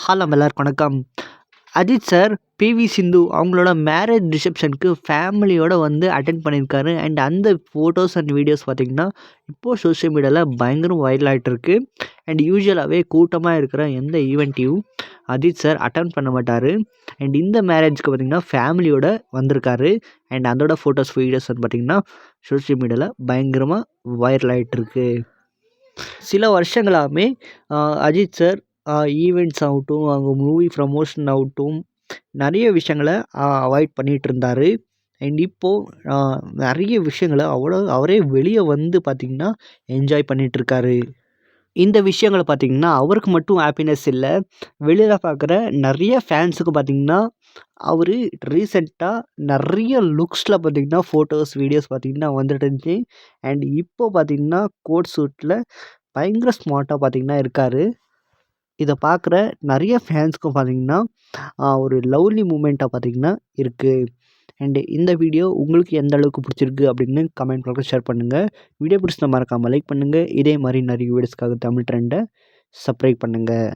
Hello எல்லாருக்கும் வணக்கம். Ajith sir PV சிந்து அவங்களோட மேரேஜ் ரிசப்ஷனுக்கு ஃபேமிலியோடு வந்து அட்டென்ட் பண்ணியிருக்காரு. அண்ட் அந்த ஃபோட்டோஸ் அண்ட் வீடியோஸ் பார்த்திங்கன்னா இப்போது சோஷியல் மீடியாவில் பயங்கரம் வைரல் ஆகிட்டுருக்கு. அண்ட் யூஸ்வலாகவே கூட்டமாக இருக்கிற எந்த ஈவெண்ட்டையும் அஜித் சார் அட்டன் பண்ண மாட்டார். அண்ட் இந்த மேரேஜ்க்கு பார்த்திங்கன்னா ஃபேமிலியோடு வந்திருக்காரு. அண்ட் அதோட ஃபோட்டோஸ் வீடியோஸ் வந்து பார்த்திங்கன்னா சோஷியல் மீடியாவில் பயங்கரமாக வைரல் ஆகிட்டுருக்கு. சில வருஷங்களாகவே அஜித் சார் ஈவெண்ட்ஸ் ஆகட்டும், அவங்க மூவி ப்ரமோஷன் ஆகட்டும், நிறைய விஷயங்கள அவாய்ட் பண்ணிகிட்டு இருந்தார். அண்ட் இப்போது நிறைய விஷயங்கள அவரே வெளியே வந்து பார்த்திங்கன்னா என்ஜாய் பண்ணிகிட்ருக்காரு. இந்த விஷயங்கள பார்த்திங்கன்னா அவருக்கு மட்டும் ஹாப்பினஸ் இல்லை, வெளியில் பார்க்குற நிறைய ஃபேன்ஸுக்கு பார்த்திங்கன்னா அவர் ரீசெண்டாக நிறைய லுக்ஸில் பார்த்திங்கன்னா ஃபோட்டோஸ் வீடியோஸ் பார்த்திங்கன்னா வந்துட்டு இருந்துச்சு. அண்ட் இப்போது பார்த்திங்கன்னா கோட் சூட்டில் பயங்கர ஸ்மார்ட்டாக பார்த்திங்கன்னா இருக்கார். இதை பார்க்குற நிறைய ஃபேன்ஸ்க்கும் பார்த்திங்கன்னா ஒரு லவ்லி மூமெண்ட்டாக பார்த்திங்கன்னா இருக்குது. அண்டு இந்த வீடியோ உங்களுக்கு எந்த அளவுக்கு பிடிச்சிருக்கு அப்படின்னு கமெண்ட் பாக்ஸில் ஷேர் பண்ணுங்கள். வீடியோ பிடிச்சிருந்தா மறக்காமல் லைக் பண்ணுங்கள். இதே மாதிரி நிறைய வீடியோஸ்க்காக தமிழ் ட்ரெண்டை சப்ஸ்கிரைப் பண்ணுங்கள்.